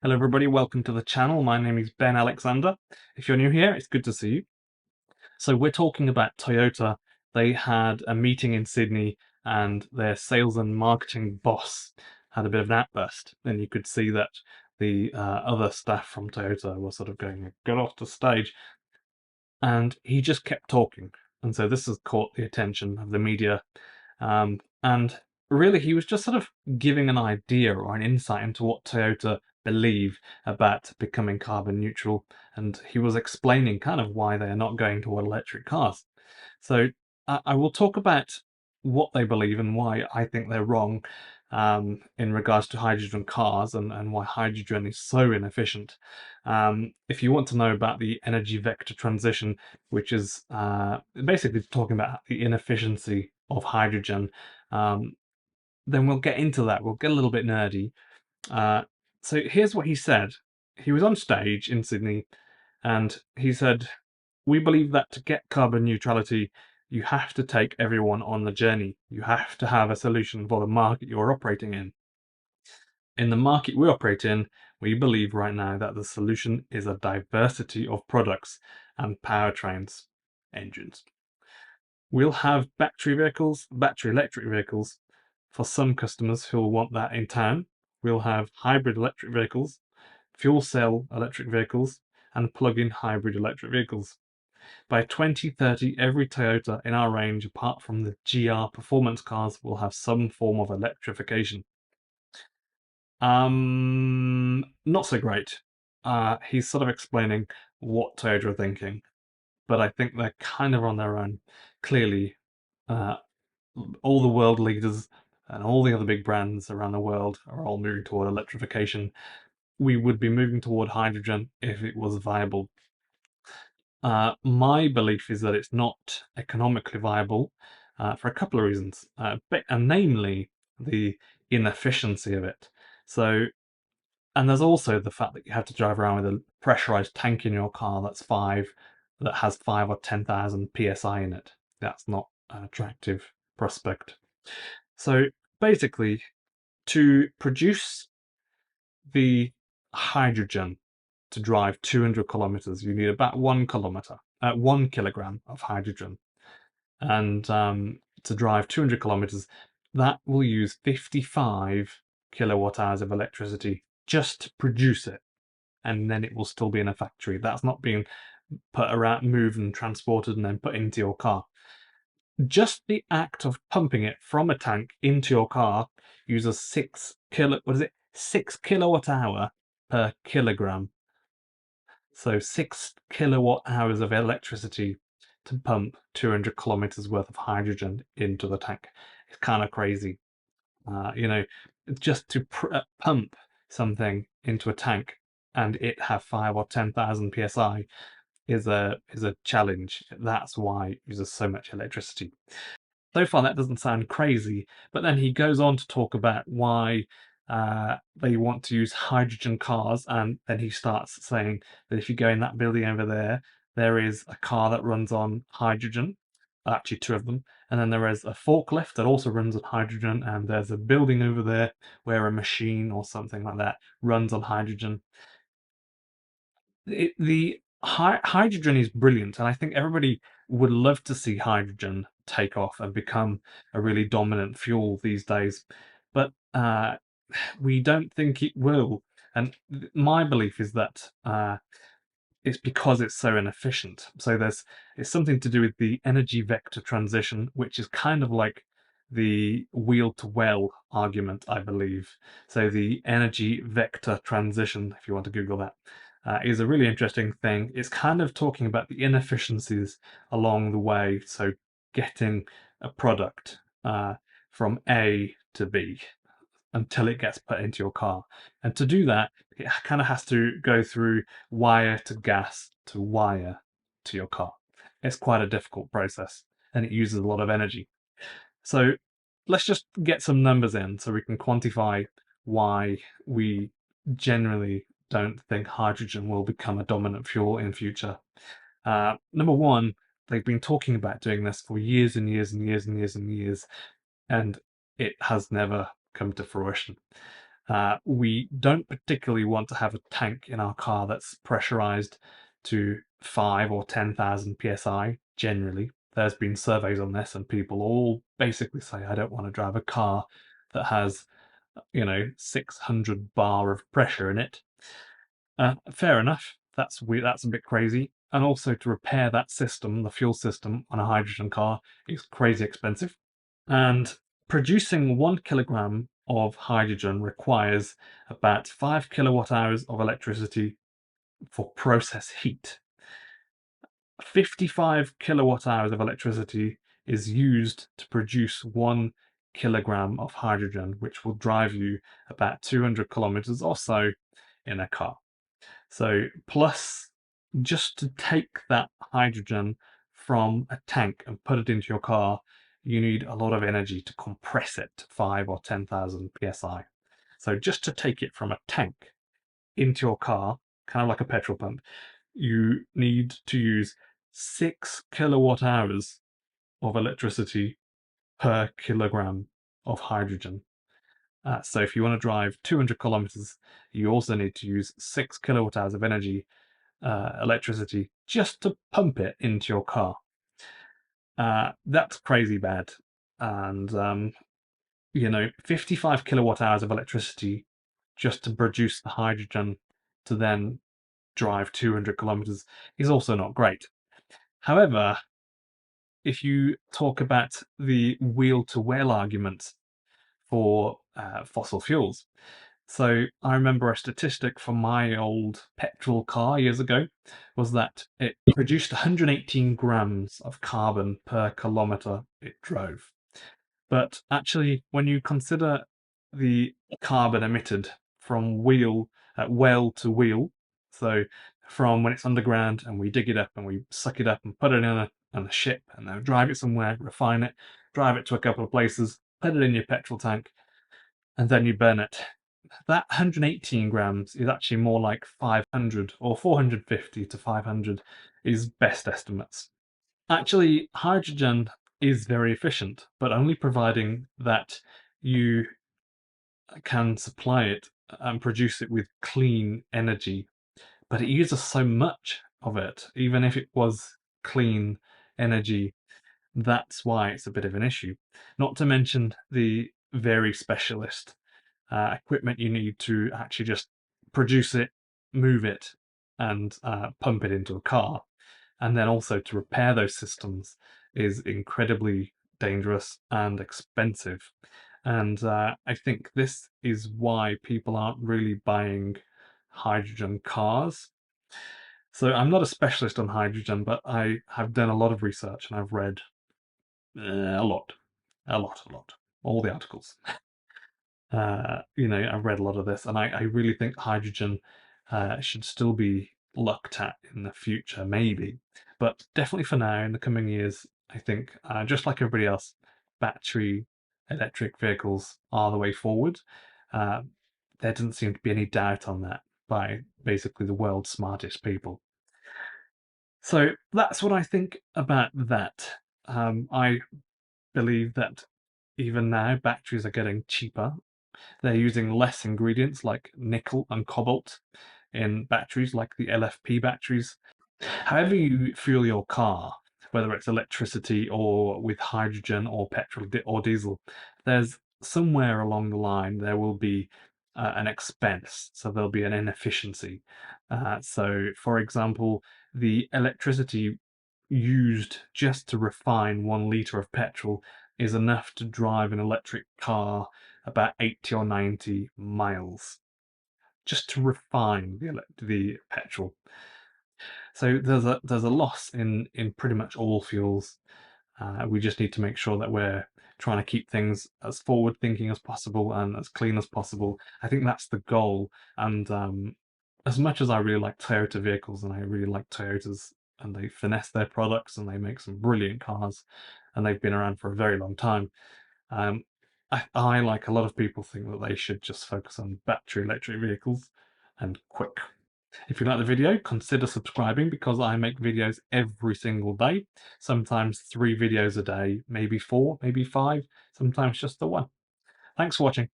Hello everybody, welcome to the channel. My name is Ben Alexander. If you're new here, it's good to see you. So we're talking about Toyota. They had a meeting in Sydney and their sales and marketing boss had a bit of an outburst. And you could see that the other staff from Toyota were sort of going, get off the stage. And he just kept talking. And so this has caught the attention of the media. And really, he was just sort of giving an idea or an insight into what Toyota believe about becoming carbon neutral. And he was explaining kind of why they are not going toward electric cars. So I will talk about what they believe and why I think they're wrong in regards to hydrogen cars and why hydrogen is so inefficient. If you want to know about the energy vector transition, which is basically talking about the inefficiency of hydrogen, um, then we'll get into that. We'll get a little bit nerdy. So here's what he said. He was on stage in Sydney and he said, we believe that to get carbon neutrality, you have to take everyone on the journey. You have to have a solution for the market you're operating in. In the market we operate in, we believe right now that the solution is a diversity of products and powertrains, engines. We'll have battery vehicles, battery electric vehicles, for some customers who will want that in town. We'll have hybrid electric vehicles, fuel cell electric vehicles, and plug-in hybrid electric vehicles. By 2030, every Toyota in our range, apart from the GR performance cars, will have some form of electrification. Not so great. He's sort of explaining what Toyota are thinking, but I think they're kind of on their own. Clearly, uh, all the world leaders and all the other big brands around the world are all moving toward electrification. We would be moving toward hydrogen if it was viable. My belief is that it's not economically viable for a couple of reasons, and namely the inefficiency of it. So, and there's also the fact that you have to drive around with a pressurized tank in your car that has 5 or 10,000 psi in it. That's not an attractive prospect. So basically, to produce the hydrogen to drive 200 kilometers, you need about 1 kilogram of hydrogen. And to drive 200 kilometers, that will use 55 kilowatt hours of electricity just to produce it. And then it will still be in a factory. That's not being put around, moved and transported and then put into your car. Just the act of pumping it from a tank into your car uses 6 kilowatt hour per kilogram. So 6 kilowatt hours of electricity to pump 200 kilometers worth of hydrogen into the tank. It's kind of crazy. Just to pump something into a tank and it have 5 or 10,000 psi is a challenge. That's why it uses so much electricity. So far, that doesn't sound crazy, but then he goes on to talk about why they want to use hydrogen cars, and then he starts saying that if you go in that building over there, there is a car that runs on hydrogen, actually two of them, and then there is a forklift that also runs on hydrogen, and there's a building over there where a machine or something like that runs on hydrogen. The hydrogen is brilliant, and I think everybody would love to see hydrogen take off and become a really dominant fuel these days, but we don't think it will. And my belief is that it's because it's so inefficient. So it's something to do with the energy vector transition, which is kind of like the wheel to well argument, I believe. So the energy vector transition, if you want to Google that, is a really interesting thing. It's kind of talking about the inefficiencies along the way. So getting a product from A to B until it gets put into your car. And to do that, it kind of has to go through wire to gas to wire to your car. It's quite a difficult process and it uses a lot of energy. So let's just get some numbers in so we can quantify why we generally don't think hydrogen will become a dominant fuel in future. Number one, they've been talking about doing this for years and years and years and years and years, and it has never come to fruition. We don't particularly want to have a tank in our car that's pressurized to 5 or 10,000 psi generally. There's been surveys on this, and people all basically say, I don't want to drive a car that has, 600 bar of pressure in it. Fair enough. That's a bit crazy. And also to repair that system, the fuel system on a hydrogen car, is crazy expensive. And producing 1 kilogram of hydrogen requires about 5 kilowatt hours of electricity for process heat. 55 kilowatt hours of electricity is used to produce 1 kilogram of hydrogen, which will drive you about 200 kilometers or so in a car. So, plus, just to take that hydrogen from a tank and put it into your car, you need a lot of energy to compress it to 5 or 10,000 psi. So, just to take it from a tank into your car, kind of like a petrol pump, you need to use 6 kilowatt hours of electricity per kilogram of hydrogen. So if you want to drive 200 kilometers, you also need to use 6 kilowatt hours of energy, electricity, just to pump it into your car. That's crazy bad. And 55 kilowatt hours of electricity just to produce the hydrogen to then drive 200 kilometers is also not great. However, if you talk about the wheel-to-well argument for fossil fuels, so I remember a statistic from my old petrol car years ago was that it produced 118 grams of carbon per kilometer it drove. But actually, when you consider the carbon emitted from well to wheel, so from when it's underground and we dig it up and we suck it up and put it in a ship and then drive it somewhere, refine it, drive it to a couple of places, put it in your petrol tank, and then you burn it. That 118 grams is actually more like 500 or 450 to 500 is best estimates. Actually, hydrogen is very efficient, but only providing that you can supply it and produce it with clean energy. But it uses so much of it, even if it was clean energy, that's why it's a bit of an issue. Not to mention the very specialist equipment you need to actually just produce it, move it, and pump it into a car. And then also to repair those systems is incredibly dangerous and expensive. And I think this is why people aren't really buying hydrogen cars. So I'm not a specialist on hydrogen, but I have done a lot of research and I've read a lot, all the articles. I've read a lot of this, and I really think hydrogen should still be looked at in the future, maybe. But definitely for now, in the coming years, I think, just like everybody else, battery electric vehicles are the way forward. Uh, there doesn't seem to be any doubt on that by basically the world's smartest people. So that's what I think about that. I believe that even now batteries are getting cheaper. They're using less ingredients like nickel and cobalt in batteries, like the LFP batteries. However you fuel your car, whether it's electricity or with hydrogen or petrol or diesel, there's somewhere along the line there will be an expense, so there'll be an inefficiency. So, for example, the electricity used just to refine 1 litre of petrol is enough to drive an electric car about 80 or 90 miles just to refine the petrol. So there's a loss in pretty much all fuels. We just need to make sure that we're trying to keep things as forward thinking as possible and as clean as possible. I think that's the goal. And as much as I really like Toyota vehicles and I really like Toyotas and they finesse their products and they make some brilliant cars and they've been around for a very long time. Um, I, like a lot of people, think that they should just focus on battery electric vehicles and quick. If you like the video, consider subscribing because I make videos every single day, sometimes 3 videos a day, maybe 4, maybe 5, sometimes just the one. Thanks for watching.